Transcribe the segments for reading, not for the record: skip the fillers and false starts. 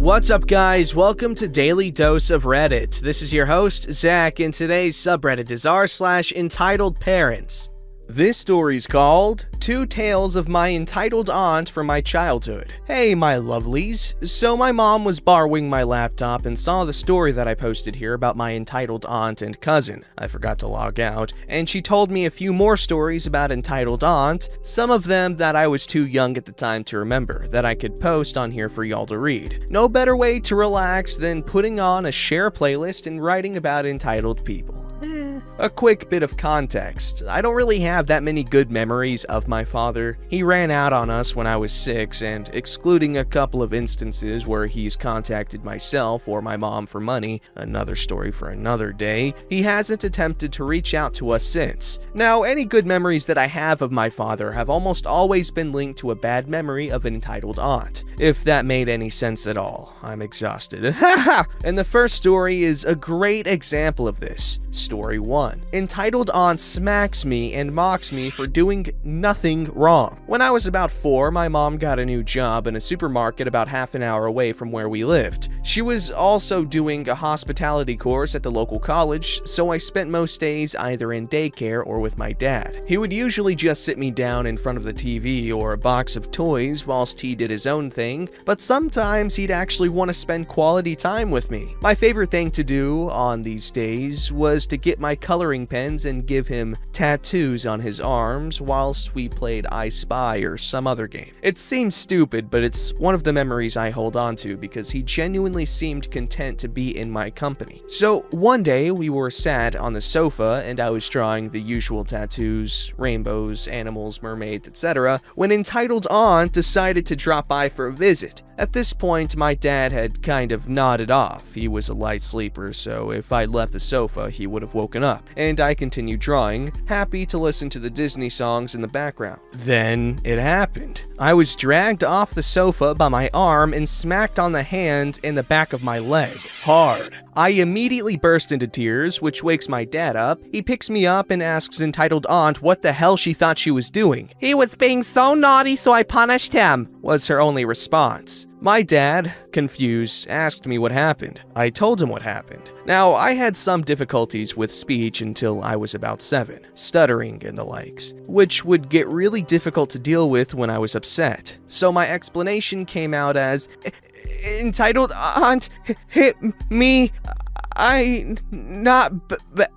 What's up, guys? Welcome to Daily Dose of Reddit. This is your host, Zach, and today's subreddit is r/EntitledParents. This story's called Two Tales of My Entitled Aunt from My Childhood. Hey, my lovelies. So my mom was borrowing my laptop and saw the story that I posted here about my entitled aunt and cousin. I forgot to log out, and she told me a few more stories about entitled aunt, some of them that I was too young at the time to remember, that I could post on here for y'all to read. No better way to relax than putting on a share playlist and writing about entitled people. A quick bit of context. I don't really have that many good memories of my father. He ran out on us when I was 6, and excluding a couple of instances where he's contacted myself or my mom for money, another story for another day, he hasn't attempted to reach out to us since. Now, any good memories that I have of my father have almost always been linked to a bad memory of an entitled aunt. If that made any sense at all. I'm exhausted. And the first story is a great example of this. Story 1. Entitled aunt smacks me and mocks me for doing nothing wrong. When I was about 4, my mom got a new job in a supermarket about half an hour away from where we lived. She was also doing a hospitality course at the local college, so I spent most days either in daycare or with my dad. He would usually just sit me down in front of the TV or a box of toys whilst he did his own thing, but sometimes he'd actually want to spend quality time with me. My favorite thing to do on these days was to get my coloring pens and give him tattoos on his arms whilst we played I Spy or some other game. It seems stupid, but it's one of the memories I hold on to because he genuinely seemed content to be in my company. So one day we were sat on the sofa and I was drawing the usual tattoos, rainbows, animals, mermaids, etc., when entitled aunt decided to drop by for a visit. At this point, my dad had kind of nodded off. He was a light sleeper, so if I'd left the sofa, he would have woken up. And I continued drawing, happy to listen to the Disney songs in the background. Then it happened. I was dragged off the sofa by my arm and smacked on the hand and the back of my leg. Hard. I immediately burst into tears, which wakes my dad up. He picks me up and asks entitled aunt what the hell she thought she was doing. "He was being so naughty, so I punished him," was her only response. My dad, confused, asked me what happened. I told him what happened. Now, I had some difficulties with speech until I was about 7, stuttering and the likes, which would get really difficult to deal with when I was upset. So my explanation came out as, "Entitled aunt hit me. I not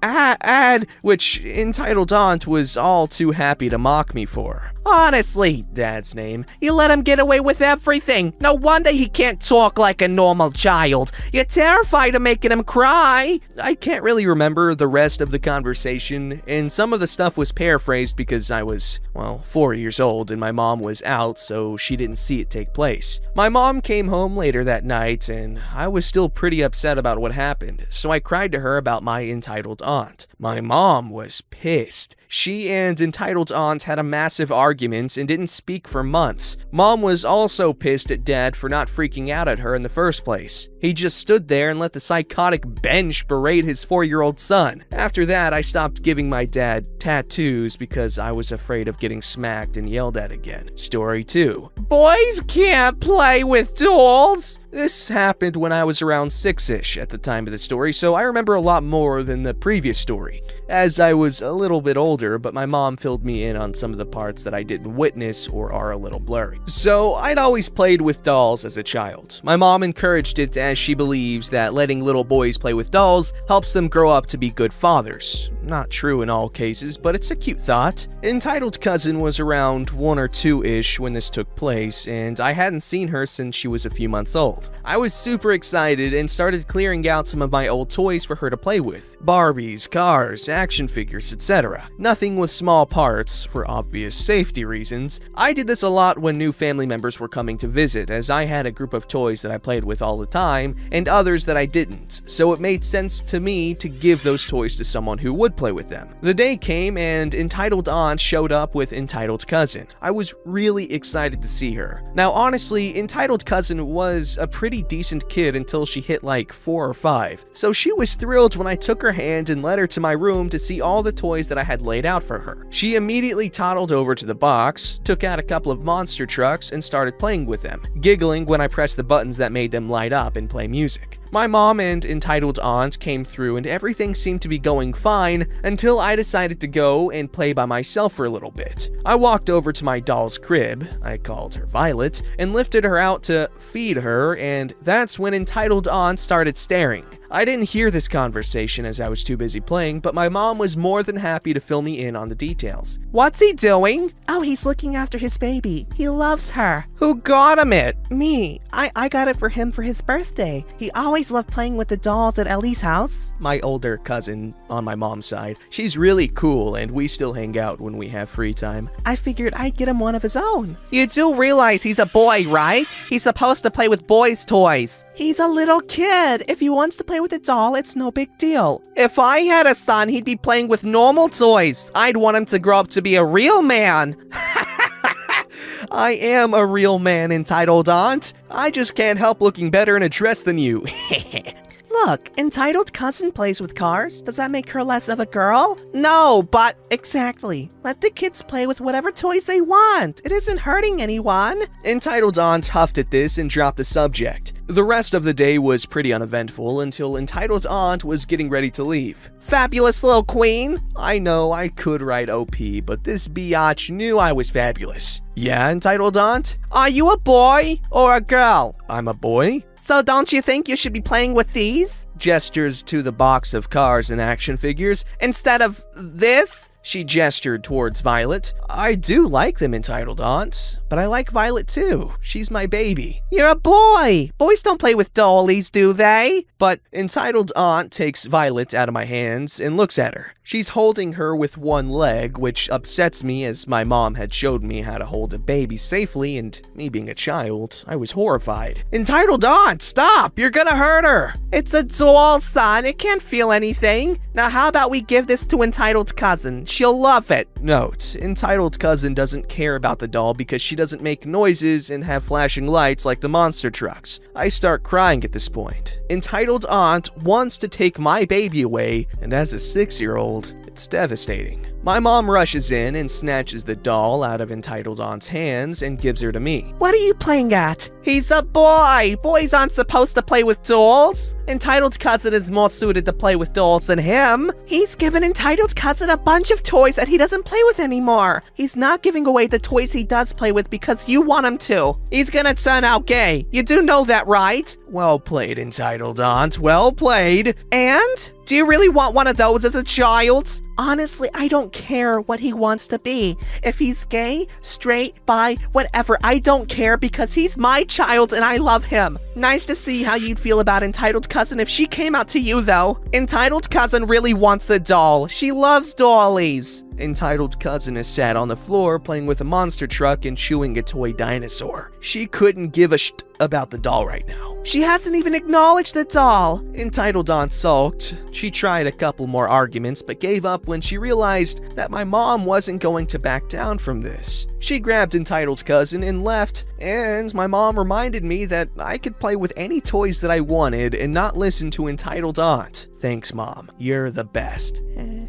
bad," which entitled aunt was all too happy to mock me for. "Honestly," Dad's name, "you let him get away with everything. No wonder he can't talk like a normal child. You're terrified of making him cry." I can't really remember the rest of the conversation, and some of the stuff was paraphrased because I was, 4 years old and my mom was out, so she didn't see it take place. My mom came home later that night, and I was still pretty upset about what happened, so I cried to her about my entitled aunt. My mom was pissed. She and entitled aunt had a massive argument and didn't speak for months. Mom was also pissed at Dad for not freaking out at her in the first place. He just stood there and let the psychotic bench berate his 4-year-old son. After that, I stopped giving my dad tattoos because I was afraid of getting smacked and yelled at again. Story 2. Boys can't play with dolls. This happened when I was around 6-ish at the time of the story, so I remember a lot more than the previous story, as I was a little bit older, but my mom filled me in on some of the parts that I didn't witness or are a little blurry. So I'd always played with dolls as a child. My mom encouraged it as she believes that letting little boys play with dolls helps them grow up to be good fathers. Not true in all cases, but it's a cute thought. Entitled cousin was around 1 or 2-ish when this took place, and I hadn't seen her since she was a few months old. I was super excited and started clearing out some of my old toys for her to play with. Barbies, cars, action figures, etc. Nothing with small parts, for obvious safety reasons. I did this a lot when new family members were coming to visit, as I had a group of toys that I played with all the time, and others that I didn't, so it made sense to me to give those toys to someone who would play with them. The day came came and entitled aunt showed up with entitled cousin. I was really excited to see her. Now honestly, entitled cousin was a pretty decent kid until she hit like 4 or 5, so she was thrilled when I took her hand and led her to my room to see all the toys that I had laid out for her. She immediately toddled over to the box, took out a couple of monster trucks, and started playing with them, giggling when I pressed the buttons that made them light up and play music. My mom and entitled aunt came through and everything seemed to be going fine until I decided to go and play by myself for a little bit. I walked over to my doll's crib, I called her Violet, and lifted her out to feed her, and that's when entitled aunt started staring. I didn't hear this conversation as I was too busy playing, but my mom was more than happy to fill me in on the details. What's he doing? Oh, he's looking after his baby. He loves her. Who got him it? Me. I got it for him for his birthday. He always loved playing with the dolls at Ellie's house. My older cousin on my mom's side. She's really cool and we still hang out when we have free time. I figured I'd get him one of his own. You do realize he's a boy, right? He's supposed to play with boys' toys. He's a little kid. If he wants to play with a doll, it's no big deal. If I had a son, he'd be playing with normal toys. I'd want him to grow up to be a real man. I am a real man, entitled aunt. I just can't help looking better in a dress than you. Look, entitled cousin plays with cars. Does that make her less of a girl? No, but... Exactly. Let the kids play with whatever toys they want. It isn't hurting anyone. Entitled aunt huffed at this and dropped the subject. The rest of the day was pretty uneventful until entitled aunt was getting ready to leave. Fabulous little queen? I know I could write OP, but this biatch knew I was fabulous. Yeah, entitled aunt? Are you a boy or a girl? I'm a boy. So don't you think you should be playing with these? Gestures to the box of cars and action figures. Instead of this? She gestured towards Violet. I do like them, entitled aunt, but I like Violet too. She's my baby. You're a boy. Boys don't play with dollies, do they? But entitled aunt takes Violet out of my hands and looks at her. She's holding her with one leg, which upsets me as my mom had showed me how to hold a baby safely, and me being a child, I was horrified. Entitled aunt, stop! You're gonna hurt her! It's a doll, son. It can't feel anything. Now how about we give this to entitled cousin? She'll love it. Note, entitled cousin doesn't care about the doll because she doesn't make noises and have flashing lights like the monster trucks. I start crying at this point. Entitled aunt wants to take my baby away, and as a 6-year-old, it's devastating. My mom rushes in and snatches the doll out of entitled aunt's hands and gives her to me. What are you playing at? He's a boy! Boys aren't supposed to play with dolls! Entitled cousin is more suited to play with dolls than him! He's given entitled cousin a bunch of toys that he doesn't play with anymore! He's not giving away the toys he does play with because you want him to! He's gonna turn out gay! You do know that, right? Well played, entitled aunt, well played! And? Do you really want one of those as a child? Honestly, I don't care what he wants to be. If he's gay, straight, bi, whatever, I don't care because he's my child and I love him. Nice to see how you'd feel about entitled cousin if she came out to you, though. Entitled cousin really wants the doll. She loves dollies. Entitled cousin is sat on the floor playing with a monster truck and chewing a toy dinosaur. She couldn't give a shit about the doll right now. She hasn't even acknowledged the doll. Entitled aunt sulked. She tried a couple more arguments but gave up when she realized that my mom wasn't going to back down from this. She grabbed entitled cousin and left, and my mom reminded me that I could play with any toys that I wanted and not listen to entitled aunt. Thanks, Mom. You're the best.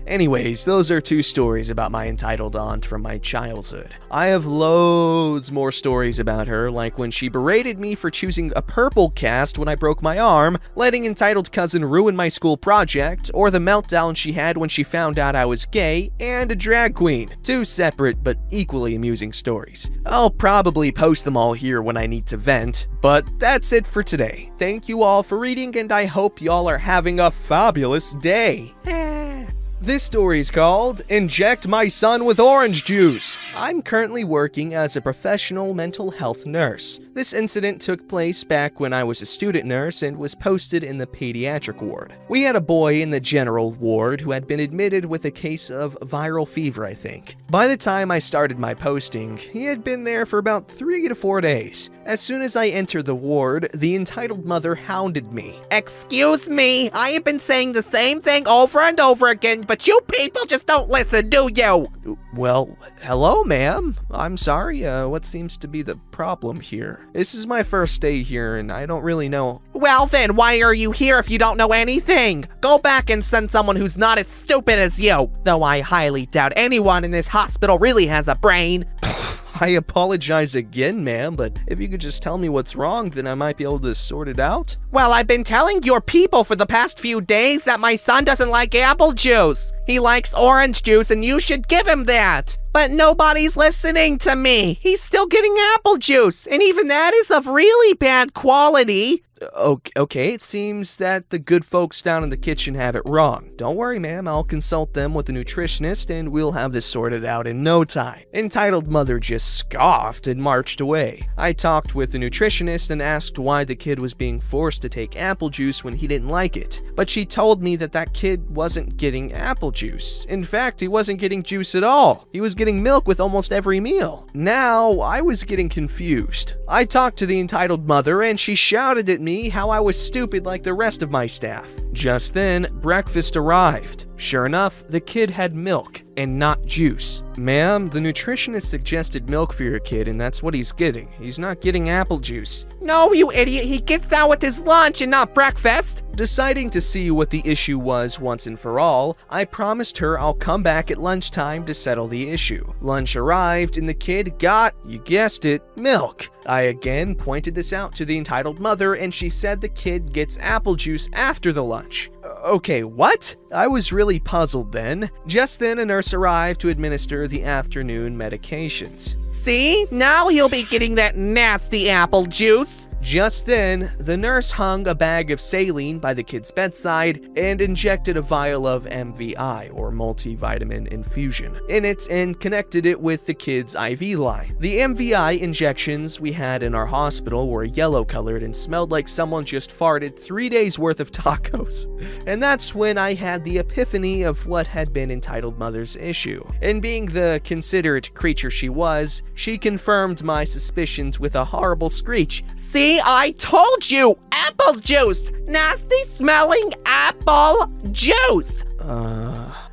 Anyways, those are 2 stories about my entitled aunt from my childhood. I have loads more stories about her, like when she berated me for choosing a purple cast when I broke my arm, letting entitled cousin ruin my school project, or the meltdown she had when she found out I was gay, and a drag queen. 2 separate but equally amusing stories. I'll probably post them all here when I need to vent, but that's it for today. Thank you all for reading, and I hope y'all are having a fabulous day. This story's called Inject My Son with Orange Juice. I'm currently working as a professional mental health nurse. This incident took place back when I was a student nurse and was posted in the pediatric ward. We had a boy in the general ward who had been admitted with a case of viral fever, I think. By the time I started my posting, he had been there for about 3 to 4 days. As soon as I entered the ward, the entitled mother hounded me. Excuse me, I have been saying the same thing over and over again, but you people just don't listen, do you? Well, hello, ma'am. I'm sorry, what seems to be the problem here? This is my first day here, and I don't really know. Well then, why are you here if you don't know anything? Go back and send someone who's not as stupid as you. Though I highly doubt anyone in this hospital really has a brain. I apologize again, ma'am, but if you could just tell me what's wrong, then I might be able to sort it out. Well, I've been telling your people for the past few days that my son doesn't like apple juice. He likes orange juice and you should give him that. But nobody's listening to me. He's still getting apple juice, and even that is of really bad quality. Okay, it seems that the good folks down in the kitchen have it wrong. Don't worry, ma'am, I'll consult them with the nutritionist and we'll have this sorted out in no time. Entitled mother just scoffed and marched away. I talked with the nutritionist and asked why the kid was being forced to take apple juice when he didn't like it. But she told me that that kid wasn't getting apple juice. In fact, he wasn't getting juice at all. He was getting milk with almost every meal. Now, I was getting confused. I talked to the entitled mother and she shouted at me how I was stupid like the rest of my staff. Just then, breakfast arrived. Sure enough, the kid had milk and not juice. Ma'am, the nutritionist suggested milk for your kid and that's what he's getting. He's not getting apple juice. No, you idiot, he gets that with his lunch and not breakfast. Deciding to see what the issue was once and for all, I promised her I'll come back at lunchtime to settle the issue. Lunch arrived and the kid got, you guessed it, milk. I again pointed this out to the entitled mother and she said the kid gets apple juice after the lunch. Okay, what? I was really puzzled then. Just then, a nurse arrived to administer the afternoon medications. See? Now he'll be getting that nasty apple juice. Just then, the nurse hung a bag of saline by the kid's bedside and injected a vial of MVI, or multivitamin infusion, in it and connected it with the kid's IV line. The MVI injections we had in our hospital were yellow-colored and smelled like someone just farted 3 days worth of tacos. And that's when I had the epiphany of what had been entitled mother's issue. And being the considerate creature she was, she confirmed my suspicions with a horrible screech. See, I told you! Apple juice! Nasty smelling apple juice!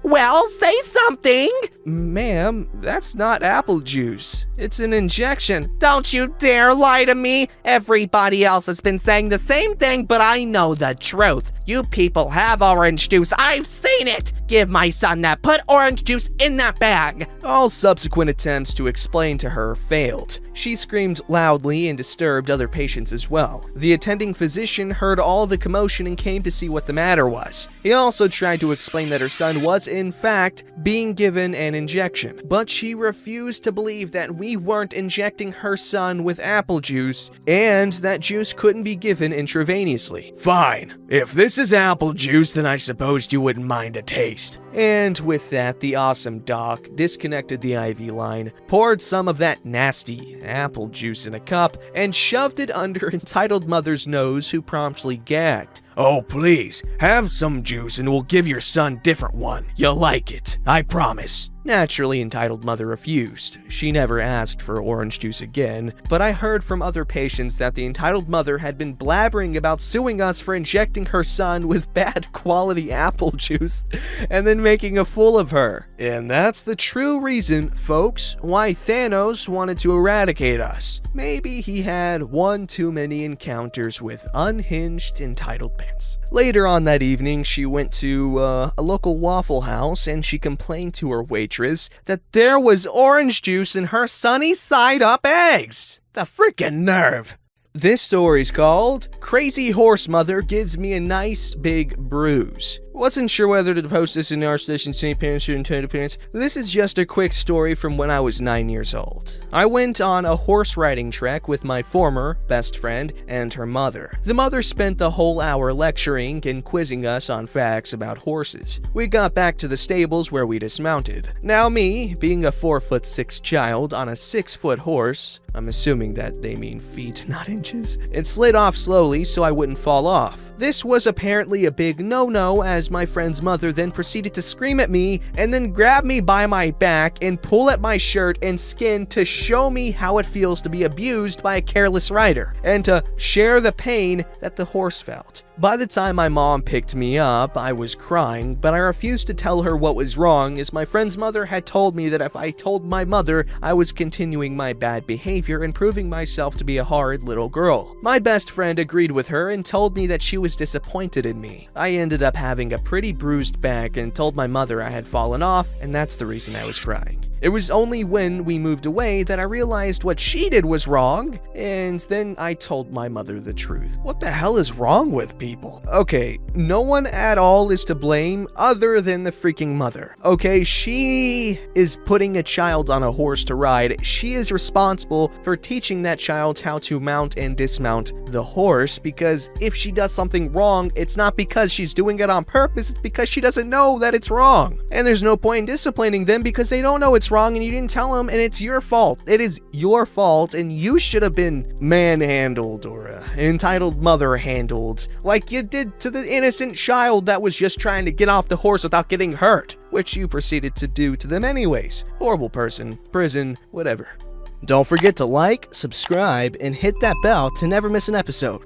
Well, say something! Ma'am, that's not apple juice. It's an injection. Don't you dare lie to me! Everybody else has been saying the same thing, but I know the truth. You people have orange juice. I've seen it! Give my son that. Put orange juice in that bag. All subsequent attempts to explain to her failed. She screamed loudly and disturbed other patients as well. The attending physician heard all the commotion and came to see what the matter was. He also tried to explain that her son was, in fact, being given an injection, but she refused to believe that we weren't injecting her son with apple juice and that juice couldn't be given intravenously. Fine. If this is apple juice, then I suppose you wouldn't mind a taste. And with that, the awesome doc disconnected the IV line, poured some of that nasty apple juice in a cup, and shoved it under entitled mother's nose, who promptly gagged. Oh, please, have some juice and we'll give your son different one. You'll like it, I promise. Naturally, entitled mother refused. She never asked for orange juice again, but I heard from other patients that the entitled mother had been blabbering about suing us for injecting her son with bad quality apple juice and then making a fool of her. And that's the true reason, folks, why Thanos wanted to eradicate us. Maybe he had one too many encounters with unhinged entitled parents. Later on that evening, she went to a local Waffle House and she complained to her waitress that there was orange juice in her sunny side up eggs. The freaking nerve. This story's called Crazy Horse Mother Gives Me a Nice Big Bruise. Wasn't sure whether to post this in our station St. Parents or Entitled Parents. This is just a quick story from when I was 9 years old. I went on a horse riding trek with my former best friend and her mother. The mother spent the whole hour lecturing and quizzing us on facts about horses. We got back to the stables where we dismounted. Now me, being a 4'6" child on a 6-foot horse, I'm assuming that they mean feet, not inches, it slid off slowly so I wouldn't fall off. This was apparently a big no-no, as my friend's mother then proceeded to scream at me and then grab me by my back and pull at my shirt and skin to show me how it feels to be abused by a careless rider and to share the pain that the horse felt. By the time my mom picked me up, I was crying, but I refused to tell her what was wrong, as my friend's mother had told me that if I told my mother, I was continuing my bad behavior and proving myself to be a horrid little girl. My best friend agreed with her and told me that she was disappointed in me. I ended up having a pretty bruised back and told my mother I had fallen off, and that's the reason I was crying. It was only when we moved away that I realized what she did was wrong, and then I told my mother the truth. What the hell is wrong with people? Okay, no one at all is to blame other than the freaking mother. Okay, she is putting a child on a horse to ride. She is responsible for teaching that child how to mount and dismount the horse, because if she does something wrong, it's not because she's doing it on purpose, it's because she doesn't know that it's wrong. And there's no point in disciplining them because they don't know it's wrong and you didn't tell them, and it's your fault. It is your fault, and you should have been manhandled or entitled mother handled like you did to the innocent child that was just trying to get off the horse without getting hurt, which you proceeded to do to them anyways. Horrible person, prison, whatever. Don't forget to like, subscribe, and hit that bell to never miss an episode.